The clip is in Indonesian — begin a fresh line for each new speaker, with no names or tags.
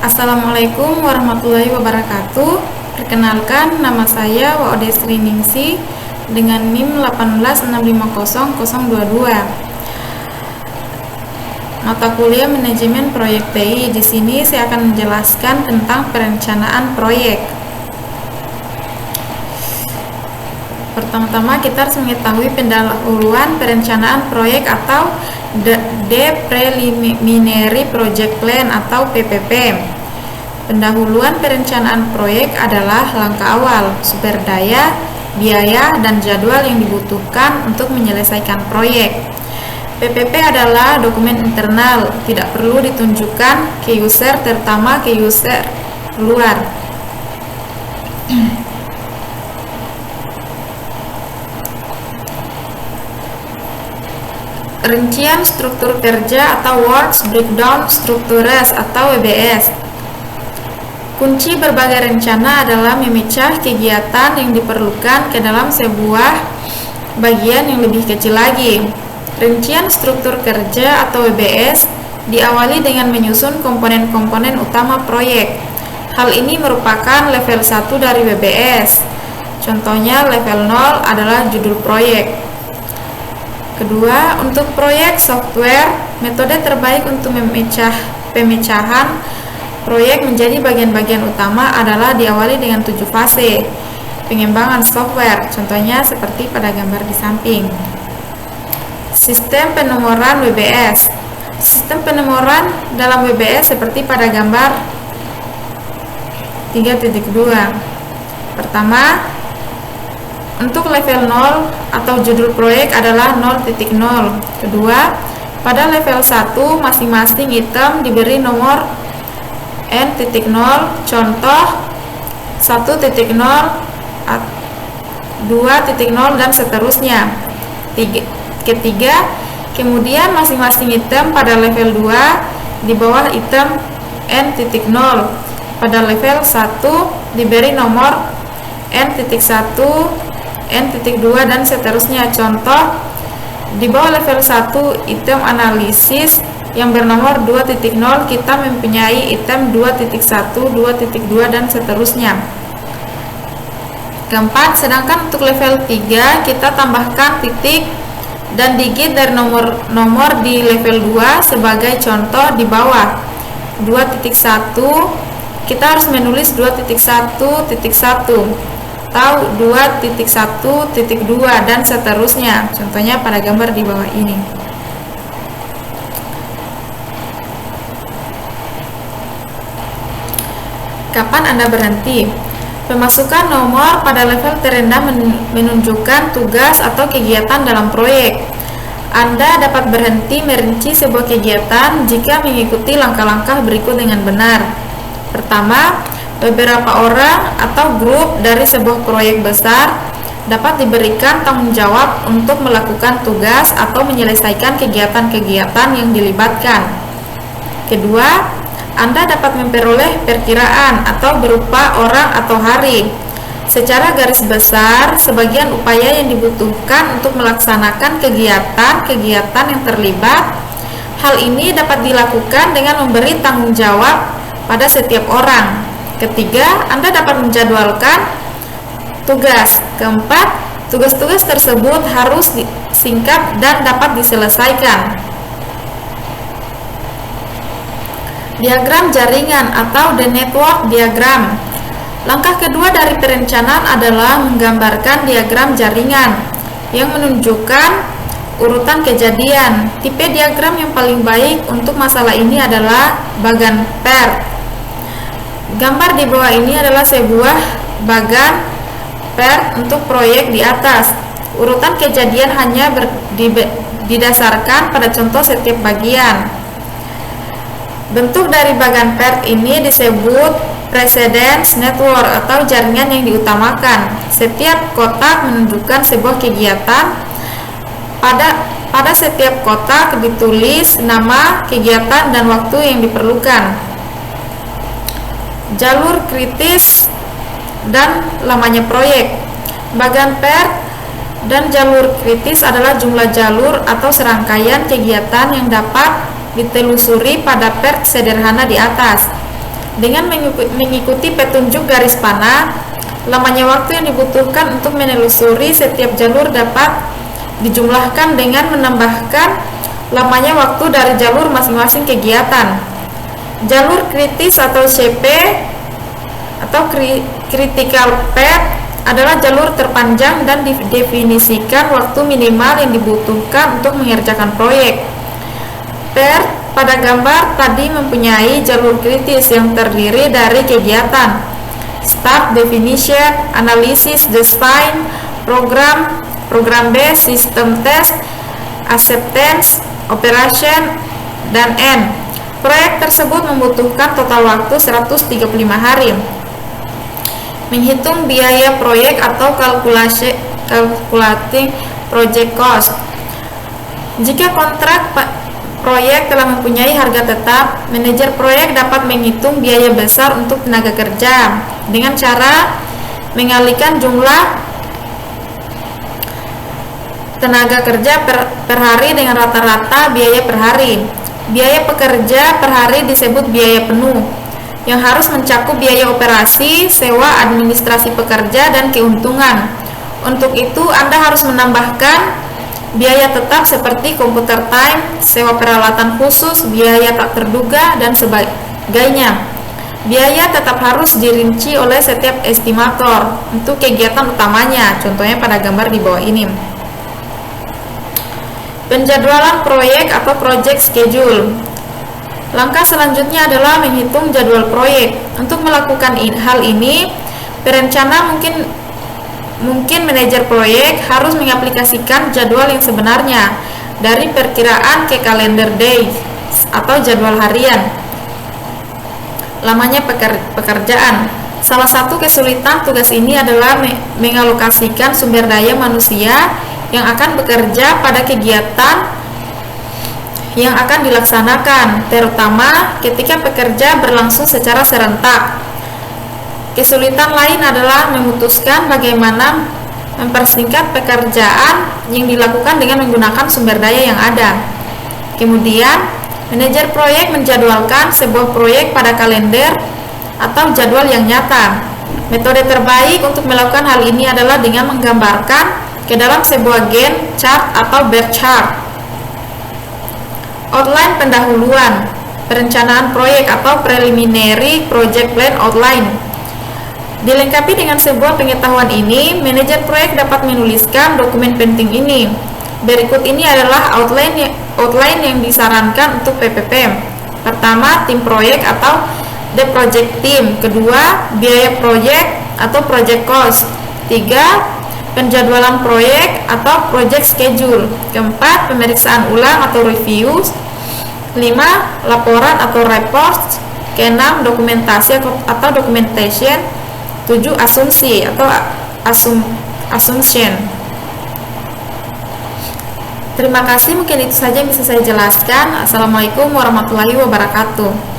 Assalamualaikum warahmatullahi wabarakatuh. Perkenalkan, nama saya Waodesri Ningsi dengan NIM 186500022. Mata kuliah Manajemen Proyek TI. Di sini saya akan menjelaskan tentang perencanaan proyek. Pertama-tama kita harus mengetahui pendahuluan perencanaan proyek atau The Preliminary Project Plan atau PPP. Pendahuluan perencanaan proyek adalah langkah awal, sumber daya, biaya, dan jadwal yang dibutuhkan untuk menyelesaikan proyek. PPP adalah dokumen internal, tidak perlu ditunjukkan ke user, terutama ke user luar. Rincian struktur kerja atau Works Breakdown Structures atau WBS. Kunci berbagai rencana adalah memecah kegiatan yang diperlukan ke dalam sebuah bagian yang lebih kecil lagi. Rincian struktur kerja atau WBS diawali dengan menyusun komponen-komponen utama proyek. Hal ini merupakan level 1 dari WBS. Contohnya level 0 adalah judul proyek. Kedua, untuk proyek software, metode terbaik untuk pemecahan proyek menjadi bagian-bagian utama adalah diawali dengan 7 fase pengembangan software, contohnya seperti pada gambar di samping. Sistem penomoran WBS. Sistem penomoran dalam WBS seperti pada gambar 3.2. Pertama, untuk level 0 atau judul proyek adalah 0.0. Kedua, pada level 1 masing-masing item diberi nomor N.0, contoh 1.0, 2.0 dan seterusnya. Ketiga, kemudian masing-masing item pada level 2 di bawah item N.0. Pada level 1 diberi nomor N.1, N.2 dan seterusnya. Contoh, di bawah level 1 item analisis yang bernomor 2.0 kita mempunyai item 2.1, 2.2 dan seterusnya. Keempat, sedangkan untuk level 3 kita tambahkan titik dan digit dari nomor di level 2 sebagai contoh di bawah 2.1 kita harus menulis 2.1.1 atau 2.1.2 dan seterusnya, contohnya pada gambar di bawah ini. Kapan Anda berhenti? Pemasukan nomor pada level terendah menunjukkan tugas atau kegiatan dalam proyek. Anda dapat berhenti merinci sebuah kegiatan jika mengikuti langkah-langkah berikut dengan benar. Pertama, beberapa orang atau grup dari sebuah proyek besar dapat diberikan tanggung jawab untuk melakukan tugas atau menyelesaikan kegiatan-kegiatan yang dilibatkan. Kedua, Anda dapat memperoleh perkiraan atau berupa orang atau hari. Secara garis besar, sebagian upaya yang dibutuhkan untuk melaksanakan kegiatan-kegiatan yang terlibat. Hal ini dapat dilakukan dengan memberi tanggung jawab pada setiap orang. Ketiga, Anda dapat menjadwalkan tugas. Keempat, tugas-tugas tersebut harus singkat dan dapat diselesaikan. Diagram jaringan atau the network diagram. Langkah kedua dari perencanaan adalah menggambarkan diagram jaringan yang menunjukkan urutan kejadian. Tipe diagram yang paling baik untuk masalah ini adalah Bagan PERT. Gambar di bawah ini adalah sebuah bagan PERT untuk proyek di atas. Urutan kejadian hanya didasarkan pada contoh setiap bagian. Bentuk dari bagan PERT ini disebut precedence network atau jaringan yang diutamakan. Setiap kotak menunjukkan sebuah kegiatan. Pada setiap kotak ditulis nama, kegiatan, dan waktu yang diperlukan. Jalur kritis dan lamanya proyek. Bagan PERT dan jalur kritis adalah jumlah jalur atau serangkaian kegiatan yang dapat ditelusuri pada PERT sederhana di atas. Dengan mengikuti petunjuk garis panah, lamanya waktu yang dibutuhkan untuk menelusuri setiap jalur dapat dijumlahkan dengan menambahkan lamanya waktu dari jalur masing-masing kegiatan. Jalur kritis atau CP atau critical path adalah jalur terpanjang dan didefinisikan waktu minimal yang dibutuhkan untuk mengerjakan proyek. PERT pada gambar tadi mempunyai jalur kritis yang terdiri dari kegiatan start, definition, analysis, design, program base, system test, acceptance, operation, dan end. Proyek tersebut membutuhkan total waktu 135 hari. Menghitung biaya proyek atau calculating project cost. Jika kontrak proyek telah mempunyai harga tetap, manajer proyek dapat menghitung biaya besar untuk tenaga kerja dengan cara mengalihkan jumlah tenaga kerja per hari dengan rata-rata biaya per hari. Biaya pekerja per hari disebut biaya penuh, yang harus mencakup biaya operasi, sewa, administrasi pekerja, dan keuntungan. Untuk itu, Anda harus menambahkan biaya tetap seperti komputer time, sewa peralatan khusus, biaya tak terduga, dan sebagainya. Biaya tetap harus dirinci oleh setiap estimator untuk kegiatan utamanya, contohnya pada gambar di bawah ini. Penjadwalan proyek atau project schedule. Langkah selanjutnya adalah menghitung jadwal proyek. Untuk melakukan hal ini, perencana mungkin manajer proyek harus mengaplikasikan jadwal yang sebenarnya dari perkiraan ke calendar day atau jadwal harian. Lamanya pekerjaan. Salah satu kesulitan tugas ini adalah mengalokasikan sumber daya manusia yang akan bekerja pada kegiatan yang akan dilaksanakan, terutama ketika pekerja berlangsung secara serentak. Kesulitan lain adalah memutuskan bagaimana mempersingkat pekerjaan yang dilakukan dengan menggunakan sumber daya yang ada. Kemudian, manajer proyek menjadwalkan sebuah proyek pada kalender atau jadwal yang nyata. Metode terbaik untuk melakukan hal ini adalah dengan menggambarkan ke dalam sebuah Gantt chart atau bar chart. Outline pendahuluan, perencanaan proyek atau preliminary project plan outline. Dilengkapi dengan sebuah pengetahuan ini, manajer proyek dapat menuliskan dokumen penting ini. Berikut ini adalah outline yang disarankan untuk PPP. Pertama, tim proyek atau the project team. Kedua, biaya proyek atau project cost. Tiga, penjadwalan proyek atau project schedule. Keempat, pemeriksaan ulang atau reviews. 5, laporan atau reports. Keenam, dokumentasi atau documentation. 7, asumsi atau assumption. Terima kasih, mungkin itu saja yang bisa saya jelaskan. Assalamualaikum warahmatullahi wabarakatuh.